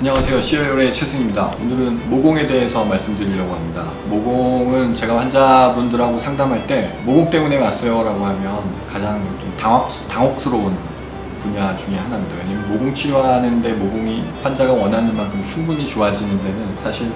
안녕하세요. CL의 최승입니다. 오늘은 모공에 대해서 말씀드리려고 합니다. 모공은 제가 환자분들하고 상담할 때 모공 때문에 왔어요 라고 하면 가장 좀 당혹스러운 분야 중에 하나입니다. 왜냐면 모공 치료하는데 모공이 환자가 원하는 만큼 충분히 좋아지는 데는 사실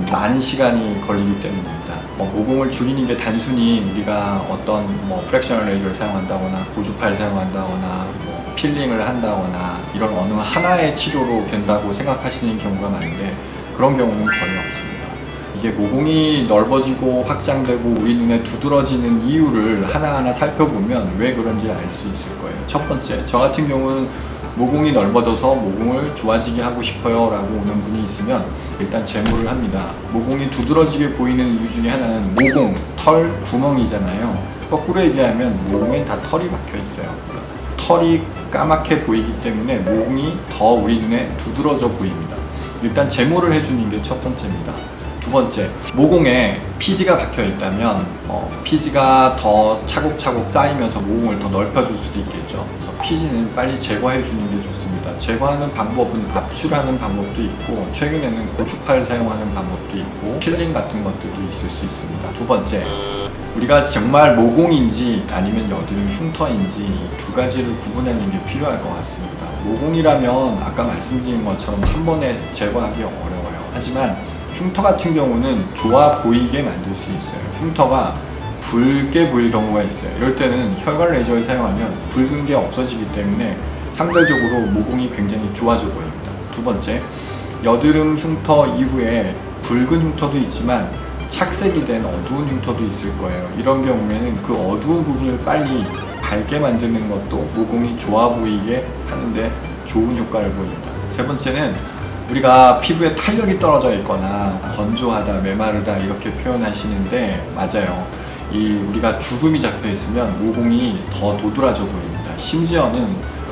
많은 시간이 걸리기 때문입니다. 모공을 줄이는 게 단순히 우리가 어떤 프랙셔널 레이저를 사용한다거나 고주파를 사용한다거나 필링을 한다거나 이런 어느 하나의 치료로 된다고 생각하시는 경우가 많은데 그런 경우는 거의 없습니다. 이게 모공이 넓어지고 확장되고 우리 눈에 두드러지는 이유를 하나하나 살펴보면 왜 그런지 알 수 있을 거예요. 첫 번째, 저 같은 경우는 모공이 넓어져서 모공을 좋아지게 하고 싶어요 라고 오는 분이 있으면 일단 제모를 합니다. 모공이 두드러지게 보이는 이유 중에 하나는 모공, 털, 구멍이잖아요. 거꾸로 얘기하면 모공엔 다 털이 박혀 있어요. 털이 까맣게 보이기 때문에 모공이 더 우리 눈에 두드러져 보입니다. 일단 제모를 해주는 게 첫 번째입니다. 두 번째, 모공에 피지가 박혀 있다면 피지가 더 차곡차곡 쌓이면서 모공을 더 넓혀줄 수도 있겠죠. 그래서 피지는 빨리 제거해 주는 게 좋습니다. 제거하는 방법은 압출하는 방법도 있고 최근에는 고주파를 사용하는 방법도 있고 필링 같은 것들도 있을 수 있습니다. 두 번째, 우리가 정말 모공인지 아니면 여드름 흉터인지 두 가지를 구분하는 게 필요할 것 같습니다. 모공이라면 아까 말씀드린 것처럼 한 번에 제거하기 어려워요. 하지만 흉터 같은 경우는 좋아 보이게 만들 수 있어요. 흉터가 붉게 보일 경우가 있어요. 이럴 때는 혈관 레이저를 사용하면 붉은 게 없어지기 때문에 상대적으로 모공이 굉장히 좋아져 보입니다. 두 번째, 여드름 흉터 이후에 붉은 흉터도 있지만 착색이 된 어두운 흉터도 있을 거예요. 이런 경우에는 그 어두운 부분을 빨리 밝게 만드는 것도 모공이 좋아 보이게 하는데 좋은 효과를 보입니다. 세 번째는 우리가 피부에 탄력이 떨어져 있거나 건조하다, 메마르다 이렇게 표현하시는데 맞아요. 우리가 주름이 잡혀 있으면 모공이 더 도드라져 보입니다. 심지어는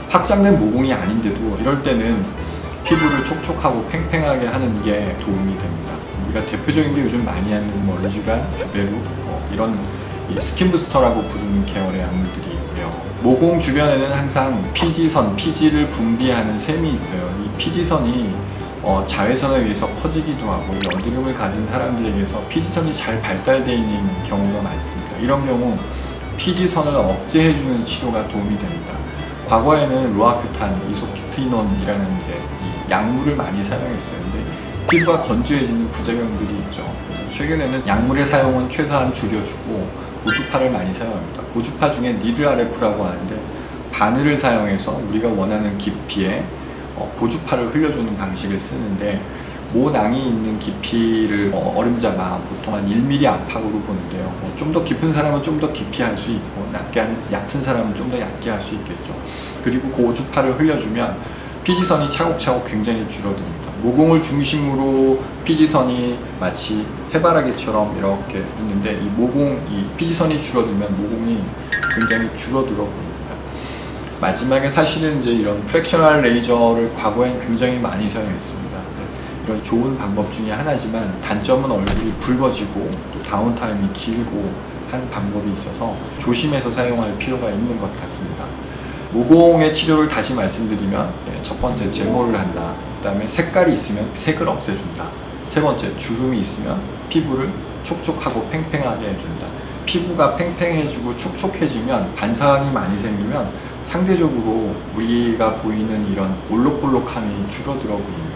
확장된 모공이 아닌데도 이럴 때는 피부를 촉촉하고 팽팽하게 하는 게 도움이 됩니다. 우리가 대표적인 게 요즘 많이 하는 리쥬란, 주베루 이런 스킨 부스터라고 부르는 계열의 약물들이 있고요. 모공 주변에는 항상 피지선, 피지를 분비하는 샘이 있어요. 이 피지선이 자외선에 의해서 커지기도 하고 여드름을 가진 사람들에게서 피지선이 잘 발달되어 있는 경우가 많습니다. 이런 경우 피지선을 억제해주는 치료가 도움이 됩니다. 과거에는 로아큐탄, 이소키티논이라는 이 약물을 많이 사용했어요. 근데 피부가 건조해지는 부작용들이 있죠. 그래서 최근에는 약물의 사용은 최소한 줄여주고 고주파를 많이 사용합니다. 고주파 중에 니들 RF라고 하는데 바늘을 사용해서 우리가 원하는 깊이에 고주파를 흘려주는 방식을 쓰는데 모낭이 있는 깊이를 어림잡아 보통 한 1mm 안팎으로 보는데요. 좀 더 깊은 사람은 좀 더 깊이 할 수 있고 얕은 사람은 좀 더 얕게 할 수 있겠죠. 그리고 고주파를 흘려주면 피지선이 차곡차곡 굉장히 줄어듭니다. 모공을 중심으로 피지선이 마치 해바라기처럼 이렇게 있는데 이 피지선이 줄어들면 모공이 굉장히 줄어들어 보입니다. 마지막에 사실은 이제 이런 프랙셔널 레이저를 과거엔 굉장히 많이 사용했습니다. 이런 좋은 방법 중에 하나지만 단점은 얼굴이 붉어지고 또 다운타임이 길고 한 방법이 있어서 조심해서 사용할 필요가 있는 것 같습니다. 모공의 치료를 다시 말씀드리면 첫 번째, 제모를 한다. 그 다음에 색깔이 있으면 색을 없애준다. 세 번째, 주름이 있으면 피부를 촉촉하고 팽팽하게 해준다. 피부가 팽팽해지고 촉촉해지면 반사감이 많이 생기면 상대적으로 우리가 보이는 이런 볼록볼록함이 줄어들어 보입니다.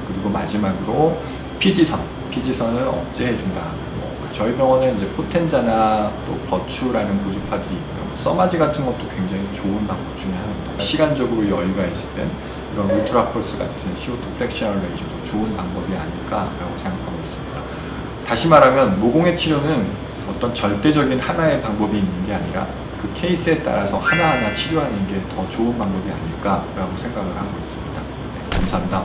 그리고 마지막으로 피지선을 억제해준다. 저희 병원에 이제 포텐자나 또 버추라는 고주파들이 있고요. 써마지 같은 것도 굉장히 좋은 방법 중에 하나입니다. 시간적으로 여유가 있을 땐 이런 울트라폴스 같은 CO2 프랙셔널 레이저도 좋은 방법이 아닐까라고 생각하고 있습니다. 다시 말하면 모공의 치료는 어떤 절대적인 하나의 방법이 있는 게 아니라 그 케이스에 따라서 하나하나 치료하는 게 더 좋은 방법이 아닐까라고 생각을 하고 있습니다. 네, 감사합니다.